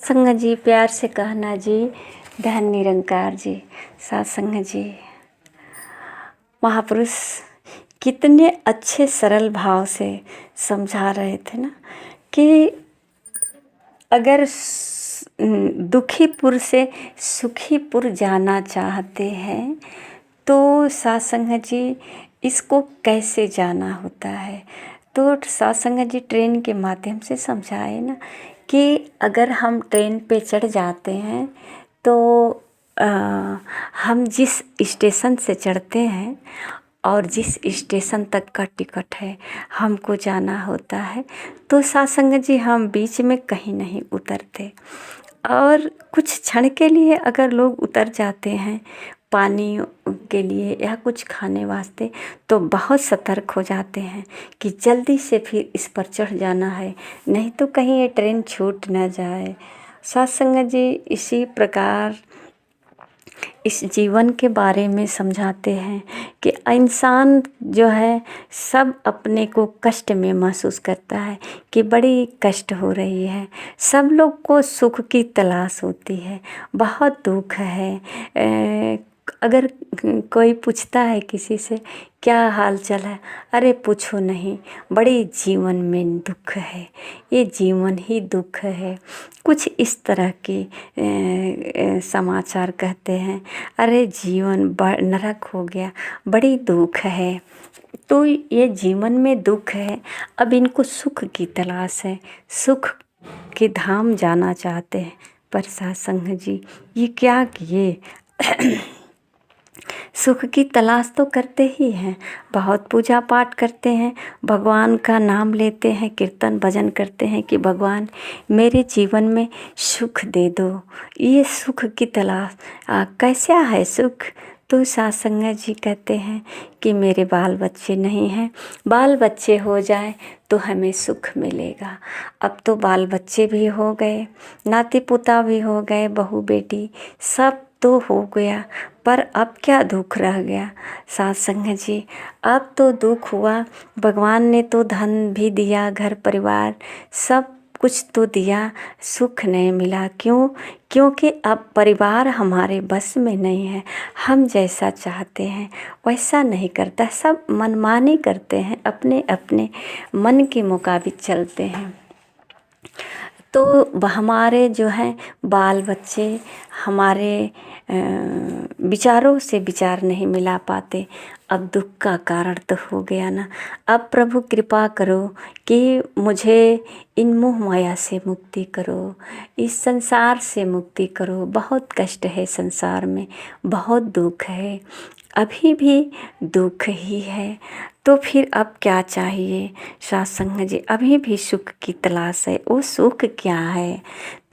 सत्संग जी, प्यार से कहना जी, धन निरंकार जी। सत्संग जी, महापुरुष कितने अच्छे सरल भाव से समझा रहे थे ना कि अगर दुखीपुर से सुखीपुर जाना चाहते हैं तो सत्संग जी इसको कैसे जाना होता है। तो सत्संग जी ट्रेन के माध्यम से समझाए ना कि अगर हम ट्रेन पे चढ़ जाते हैं तो हम जिस स्टेशन से चढ़ते हैं और जिस स्टेशन तक का टिकट है हमको जाना होता है, तो सत्संग जी हम बीच में कहीं नहीं उतरते। और कुछ क्षण के लिए अगर लोग उतर जाते हैं पानी के लिए या कुछ खाने वास्ते, तो बहुत सतर्क हो जाते हैं कि जल्दी से फिर इस पर चढ़ जाना है, नहीं तो कहीं ये ट्रेन छूट न जाए। सत्संग जी इसी प्रकार इस जीवन के बारे में समझाते हैं कि इंसान जो है सब अपने को कष्ट में महसूस करता है कि बड़ी कष्ट हो रही है। सब लोग को सुख की तलाश होती है, बहुत दुख है। अगर कोई पूछता है किसी से क्या हाल चाल है, अरे पूछो नहीं, बड़ी जीवन में दुख है, ये जीवन ही दुख है। कुछ इस तरह के समाचार कहते हैं, अरे जीवन नरक हो गया, बड़ी दुख है। तो ये जीवन में दुख है, अब इनको सुख की तलाश है, सुख के धाम जाना चाहते हैं। पर सत्संग जी ये क्या किए सुख की तलाश तो करते ही हैं, बहुत पूजा पाठ करते हैं, भगवान का नाम लेते हैं, कीर्तन भजन करते हैं कि भगवान मेरे जीवन में सुख दे दो। ये सुख की तलाश कैसा है सुख। तो सत्संग जी कहते हैं कि मेरे बाल बच्चे नहीं हैं, बाल बच्चे हो जाए तो हमें सुख मिलेगा। अब तो बाल बच्चे भी हो गए, नाती पोता भी हो गए, बहू बेटी सब तो हो गया, पर अब क्या दुख रह गया। सत्संग जी अब तो दुख हुआ, भगवान ने तो धन भी दिया, घर परिवार सब कुछ तो दिया, सुख नहीं मिला। क्यों? क्योंकि अब परिवार हमारे बस में नहीं है, हम जैसा चाहते हैं वैसा नहीं करता, सब मनमानी करते हैं, अपने अपने मन के मुताबिक चलते हैं। तो हमारे जो हैं बाल बच्चे हमारे विचारों से विचार नहीं मिला पाते। अब दुख का कारण तो हो गया ना। अब प्रभु कृपा करो कि मुझे इन मोह माया से मुक्ति करो, इस संसार से मुक्ति करो। बहुत कष्ट है संसार में, बहुत दुख है, अभी भी दुख ही है। तो फिर अब क्या चाहिए सत्संग जी, अभी भी सुख की तलाश है। वो सुख क्या है?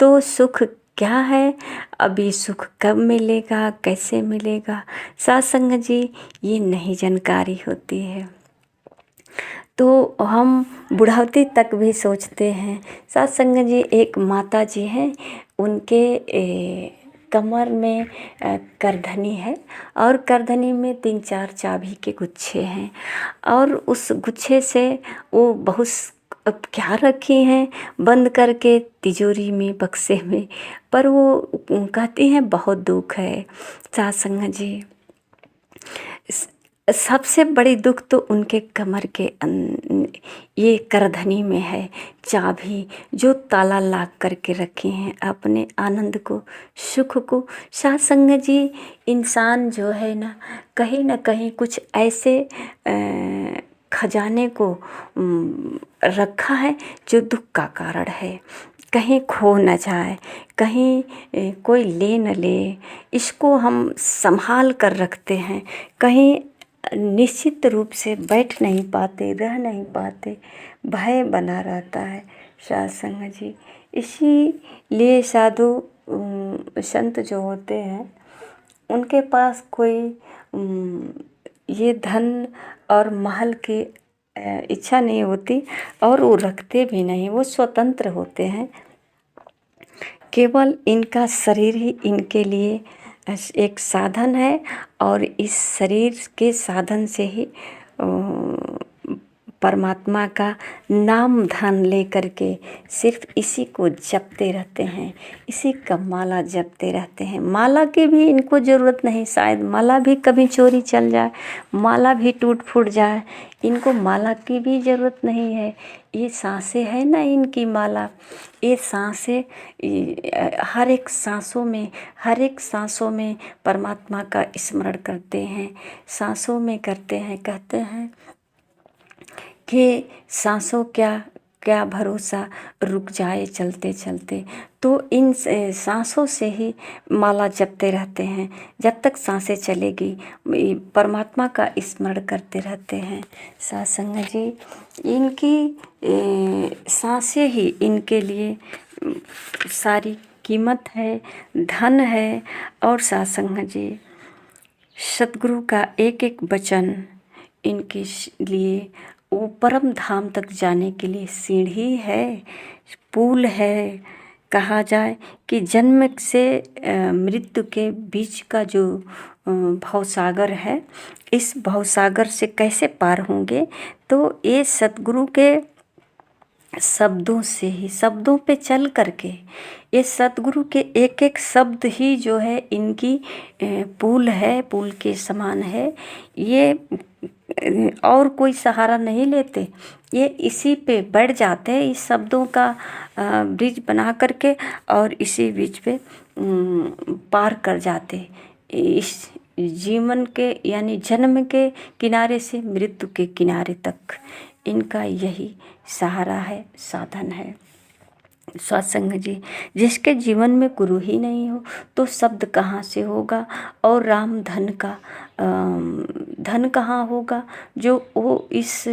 तो सुख क्या है, अभी सुख कब मिलेगा, कैसे मिलेगा, सत्संग जी ये नहीं जानकारी होती है। तो हम बुढ़ावती तक भी सोचते हैं। सत्संग जी एक माता जी हैं, उनके कमर में करधनी है और करधनी में 3-4 चाबी के गुच्छे हैं और उस गुच्छे से वो बहुत अब क्या रखी हैं बंद करके तिजोरी में, बक्से में, पर वो कहती हैं बहुत दुख है। सत्संग जी सबसे बड़ी दुख तो उनके कमर के ये करधनी में है, चाबी जो ताला लाग करके रखे हैं अपने आनंद को, सुख को। सत्संग जी इंसान जो है ना कहीं कुछ ऐसे खजाने को रखा है जो दुख का कारण है, कहीं खो न जाए, कहीं कोई ले न ले, इसको हम संभाल कर रखते हैं। कहीं निश्चित रूप से बैठ नहीं पाते, रह नहीं पाते, भय बना रहता है सत्संग जी। इसीलिए साधु संत जो होते हैं उनके पास कोई ये धन और महल की इच्छा नहीं होती और वो रखते भी नहीं, वो स्वतंत्र होते हैं। केवल इनका शरीर ही इनके लिए एक साधन है और इस शरीर के साधन से ही परमात्मा का नाम ध्यान ले करके सिर्फ इसी को जपते रहते हैं, इसी का माला जपते रहते हैं। माला की भी इनको ज़रूरत नहीं, शायद माला भी कभी चोरी चल जाए, माला भी टूट फूट जाए, इनको माला की भी ज़रूरत नहीं है। ये सांसें है ना इनकी माला, ये सांसें हर एक सांसों में परमात्मा का स्मरण करते हैं, सांसों में करते हैं। कहते हैं कि सांसों क्या भरोसा, रुक जाए चलते चलते। तो इन सांसों से ही माला जपते रहते हैं। जब तक सांसें चलेगी परमात्मा का स्मरण करते रहते हैं। सत्संग जी, इनकी सांसें ही इनके लिए सारी कीमत है, धन है। और सत्संग जी, सतगुरु का एक एक वचन इनके लिए वो परम धाम तक जाने के लिए सीढ़ी है, पुल है। कहा जाए कि जन्म से मृत्यु के बीच का जो भवसागर है, इस भवसागर से कैसे पार होंगे, तो ये सतगुरु के शब्दों से ही, शब्दों पे चल करके, ये सतगुरु के एक एक शब्द ही जो है इनकी पुल है, पुल के समान है। ये और कोई सहारा नहीं लेते, ये इसी पे बढ़ जाते हैं, इस शब्दों का ब्रिज बना करके और इसी ब्रिज पे पार कर जाते। इस जीवन के यानी जन्म के किनारे से मृत्यु के किनारे तक इनका यही सहारा है, साधन है। सत्संग जी, जिसके जीवन में गुरु ही नहीं हो तो शब्द कहाँ से होगा, और राम धन का धन कहाँ होगा, जो वो इस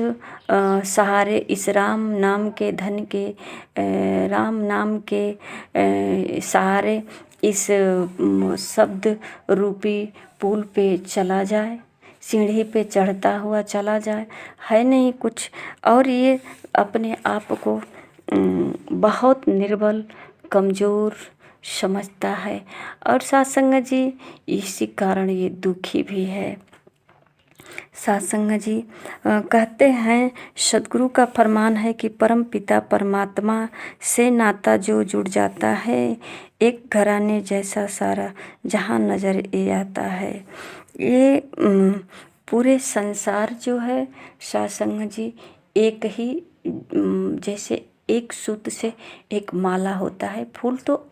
सहारे, इस राम नाम के धन के, राम नाम के सहारे इस शब्द रूपी पुल पे चला जाए, सीढ़ी पे चढ़ता हुआ चला जाए, है नहीं कुछ। और ये अपने आप को बहुत निर्बल, कमज़ोर समझता है। और सत्संग जी, इसी कारण ये दुखी भी है। सत्संग जी कहते हैं, सद्गुरु का फरमान है कि परम पिता परमात्मा से नाता जो जुड़ जाता है, एक घराने जैसा सारा जहाँ नज़र ये आता है। ये पूरे संसार जो है सत्संग जी, एक ही जैसे एक सूत से एक माला होता है, फूल तो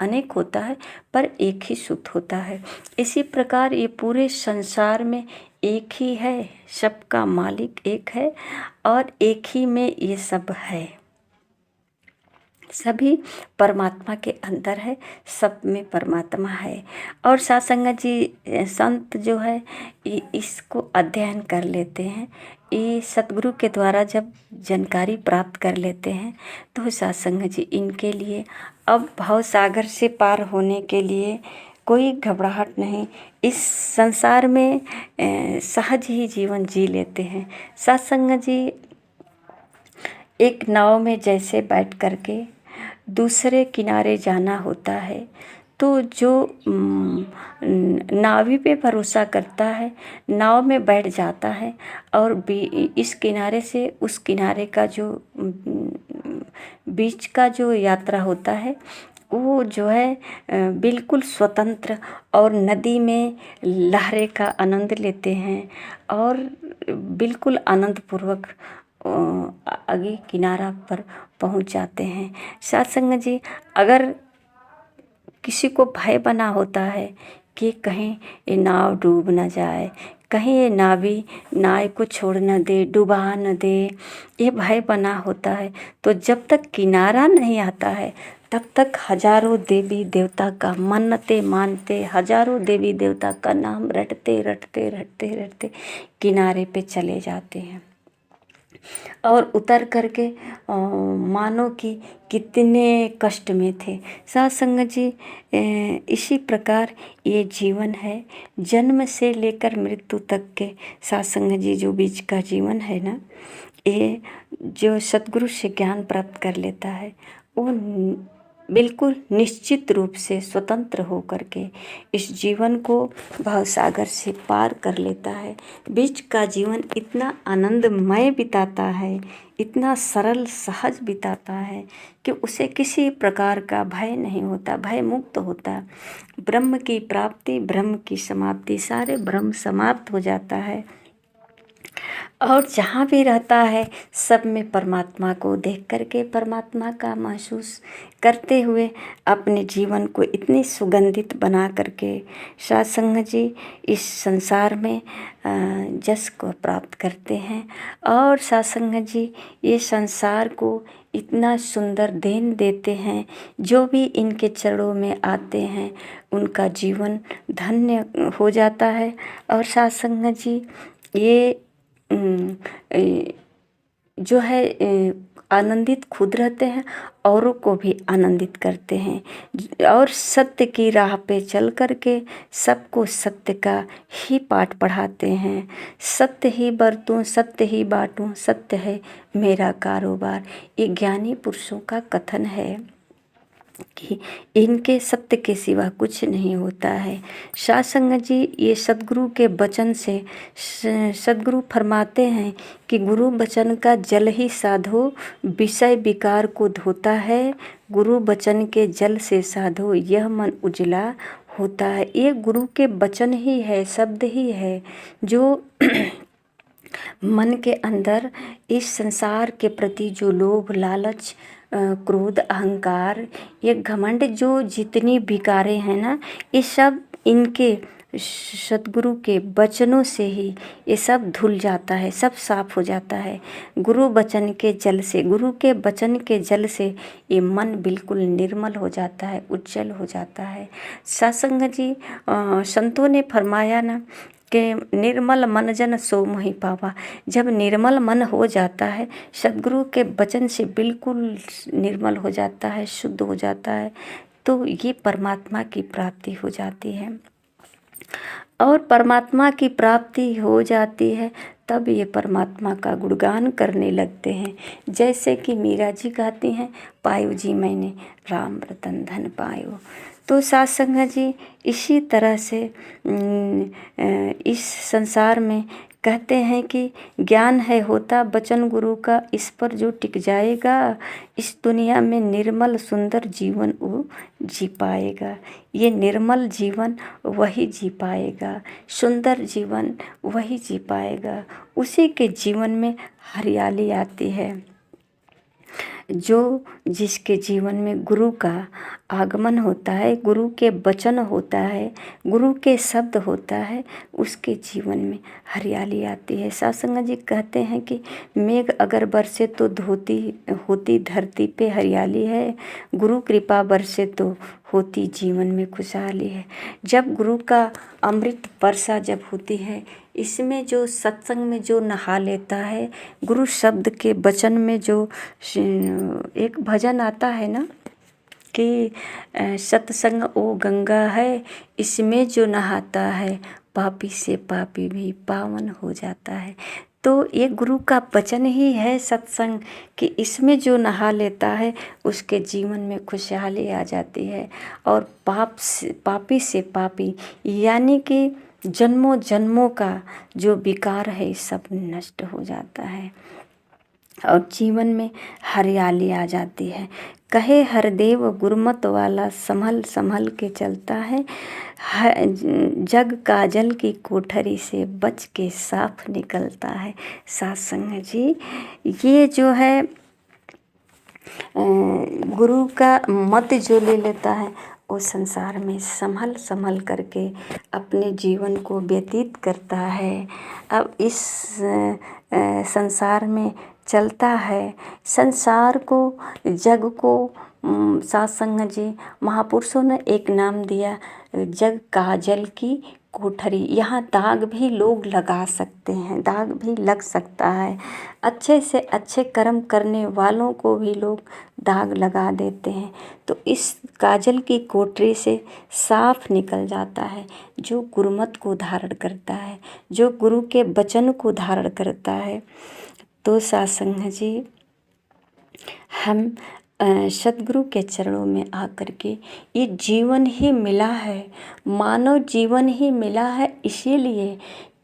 अनेक होता है पर एक ही सूत होता है। इसी प्रकार ये पूरे संसार में एक ही है, सबका मालिक एक है और एक ही में ये सब है। सभी परमात्मा के अंदर है, सब में परमात्मा है। और सत्संग जी, संत जो है इसको अध्ययन कर लेते हैं, ये सतगुरु के द्वारा जब जानकारी प्राप्त कर लेते हैं तो सत्संग जी इनके लिए अब भव सागर से पार होने के लिए कोई घबराहट नहीं, इस संसार में सहज ही जीवन जी लेते हैं। सत्संग जी, एक नाव में जैसे बैठ करके दूसरे किनारे जाना होता है, तो जो नावी पे भरोसा करता है, नाव में बैठ जाता है और इस किनारे से उस किनारे का जो बीच का जो यात्रा होता है, वो जो है बिल्कुल स्वतंत्र और नदी में लहरें का आनंद लेते हैं और बिल्कुल आनंदपूर्वक आगे किनारा पर पहुंच जाते हैं। सत्संग जी, अगर किसी को भय बना होता है कि कहीं ये नाव डूब न जाए, कहीं ये नाव को छोड़ न दे, डुबा न दे, ये भय बना होता है, तो जब तक किनारा नहीं आता है तब तक हजारों देवी देवता का मन्नतें मानते, हजारों देवी देवता का नाम रटते रटते रटते रटते किनारे पे चले जाते हैं और उतर करके मानो कि कितने कष्ट में थे। सत्संग जी, इसी प्रकार ये जीवन है, जन्म से लेकर मृत्यु तक के। सत्संग जी, जो बीच का जीवन है ना, ये जो सतगुरु से ज्ञान प्राप्त कर लेता है वो बिल्कुल निश्चित रूप से स्वतंत्र हो करके इस जीवन को भवसागर से पार कर लेता है। बीच का जीवन इतना आनंदमय बिताता है, इतना सरल सहज बिताता है कि उसे किसी प्रकार का भय नहीं होता, भय मुक्त होता है। ब्रह्म की प्राप्ति, ब्रह्म की समाप्ति, सारे ब्रह्म समाप्त हो जाता है और जहाँ भी रहता है सब में परमात्मा को देख करके, परमात्मा का महसूस करते हुए अपने जीवन को इतनी सुगंधित बना करके सत्संग जी इस संसार में जस को प्राप्त करते हैं। और सत्संग जी ये संसार को इतना सुंदर देन देते हैं, जो भी इनके चरणों में आते हैं उनका जीवन धन्य हो जाता है। और सत्संग जी ये जो है आनंदित खुद रहते हैं, औरों को भी आनंदित करते हैं और सत्य की राह पे चल करके सबको सत्य का ही पाठ पढ़ाते हैं। सत्य ही बरतूं, सत्य ही बांटूं, सत्य है मेरा कारोबार, ये ज्ञानी पुरुषों का कथन है कि इनके सत्य के सिवा कुछ नहीं होता है। सत्संग जी ये सदगुरु के वचन से सदगुरु फरमाते हैं कि गुरु वचन का जल ही साधो, विषय विकार को धोता है। गुरु वचन के जल से साधो, यह मन उजला होता है। ये गुरु के वचन ही है, शब्द ही है जो मन के अंदर इस संसार के प्रति जो लोभ, लालच, क्रोध, अहंकार, ये घमंड, जो जितनी विकारें हैं ना, ये सब इनके सतगुरु के वचनों से ही ये सब धुल जाता है, सब साफ हो जाता है। गुरु वचन के जल से, गुरु के वचन के जल से ये मन बिल्कुल निर्मल हो जाता है, उज्जवल हो जाता है। सत्संग जी संतों ने फरमाया ना कि निर्मल मन जन सो मोहि पावा। जब निर्मल मन हो जाता है, सदगुरु के वचन से बिल्कुल निर्मल हो जाता है, शुद्ध हो जाता है, तो ये परमात्मा की प्राप्ति हो जाती है। और परमात्मा की प्राप्ति हो जाती है तब ये परमात्मा का गुणगान करने लगते हैं। जैसे कि मीरा जी गाती हैं, पायो जी मैंने राम रतन धन पायो। तो सत्संग जी इसी तरह से इस संसार में कहते हैं कि ज्ञान है होता वचन गुरु का, इस पर जो टिक जाएगा इस दुनिया में निर्मल सुंदर जीवन वो जी पाएगा। ये निर्मल जीवन वही जी पाएगा, सुंदर जीवन वही जी पाएगा। उसी के जीवन में हरियाली आती है। जो जिसके जीवन में गुरु का आगमन होता है, गुरु के वचन होता है, गुरु के शब्द होता है, उसके जीवन में हरियाली आती है। सत्संग जी कहते हैं कि मेघ अगर बरसे तो धोती होती धरती पे हरियाली है, गुरु कृपा बरसे तो होती जीवन में खुशहाली है। जब गुरु का अमृत वर्षा जब होती है, इसमें जो सत्संग में जो नहा लेता है, गुरु शब्द के वचन में जो एक भजन आता है ना कि सत्संग ओ गंगा है, इसमें जो नहाता है पापी से पापी भी पावन हो जाता है। तो ये गुरु का वचन ही है सत्संग कि इसमें जो नहा लेता है उसके जीवन में खुशहाली आ जाती है। और पापी से पापी यानी कि जन्मों जन्मों का जो विकार है सब नष्ट हो जाता है और जीवन में हरियाली आ जाती है। कहे हरदेव गुरमत वाला संभल संभल के चलता है, जग काजल की कोठरी से बच के साफ निकलता है। सत्संग जी ये जो है गुरु का मत जो ले लेता है वो संसार में संभल संभल करके अपने जीवन को व्यतीत करता है। अब इस संसार में चलता है, संसार को, जग को सत्संग जी महापुरुषों ने एक नाम दिया, जग काजल की कोठरी। यहाँ दाग भी लोग लगा सकते हैं, दाग भी लग सकता है। अच्छे से अच्छे कर्म करने वालों को भी लोग दाग लगा देते हैं। तो इस काजल की कोठरी से साफ निकल जाता है जो गुरुमत को धारण करता है, जो गुरु के वचन को धारण करता है। तो सत्संग जी हम सद्गुरु के चरणों में आकर के ये जीवन ही मिला है, मानव जीवन ही मिला है, इसीलिए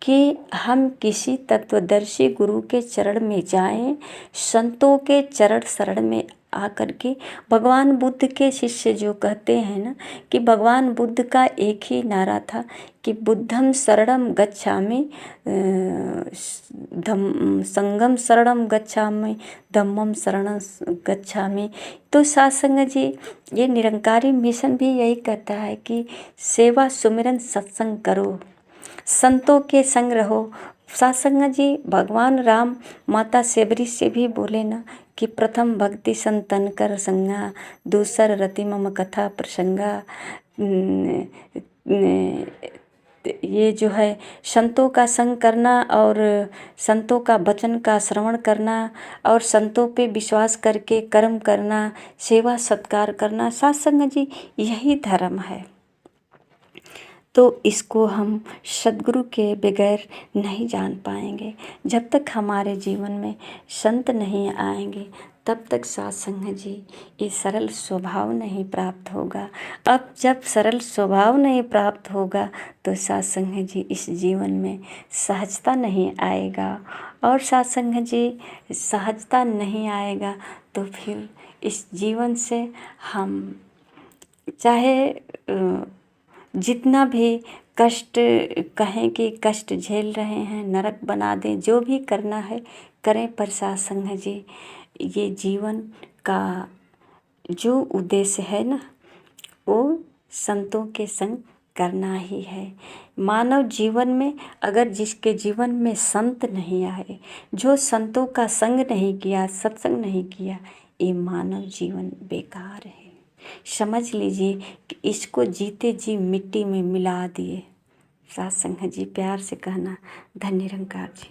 कि हम किसी तत्वदर्शी गुरु के चरण में जाएं, संतों के चरण शरण में आकर के। भगवान बुद्ध के शिष्य जो कहते हैं ना कि भगवान बुद्ध का एक ही नारा था कि बुद्धम शरणम गच्छामि, संगम शरणम गच्छामि, धम्मम शरणम गच्छामि। तो साधुसंग जी, ये निरंकारी मिशन भी यही कहता है कि सेवा सुमिरन सत्संग करो, संतों के संग रहो। साधुसंग जी, भगवान राम माता सेबरी से भी बोले ना कि प्रथम भक्ति संतन कर संगा, दूसर रति मम कथा प्रसंगा। ये जो है संतों का संग करना और संतों का वचन का श्रवण करना और संतों पे विश्वास करके कर्म करना, सेवा सत्कार करना, साधुसंग जी यही धर्म है। तो इसको हम सद्गुरु के बगैर नहीं जान पाएंगे। जब तक हमारे जीवन में संत नहीं आएंगे तब तक साधुसंग जी ये सरल स्वभाव नहीं प्राप्त होगा। अब जब सरल स्वभाव नहीं प्राप्त होगा तो साधुसंग जी इस जीवन में सहजता नहीं आएगा, और साधुसंग जी सहजता नहीं आएगा तो फिर इस जीवन से हम चाहे जितना भी कष्ट कहें कि कष्ट झेल रहे हैं, नरक बना दें, जो भी करना है करें, पर साधुसंग जी ये जीवन का जो उद्देश्य है ना वो संतों के संग करना ही है। मानव जीवन में अगर जिसके जीवन में संत नहीं आए, जो संतों का संग नहीं किया, सत्संग नहीं किया, ये मानव जीवन बेकार है। समझ लीजिए कि इसको जीते जी मिट्टी में मिला दिए। साधुसंग जी प्यार से कहना। धन्य निरंकार जी।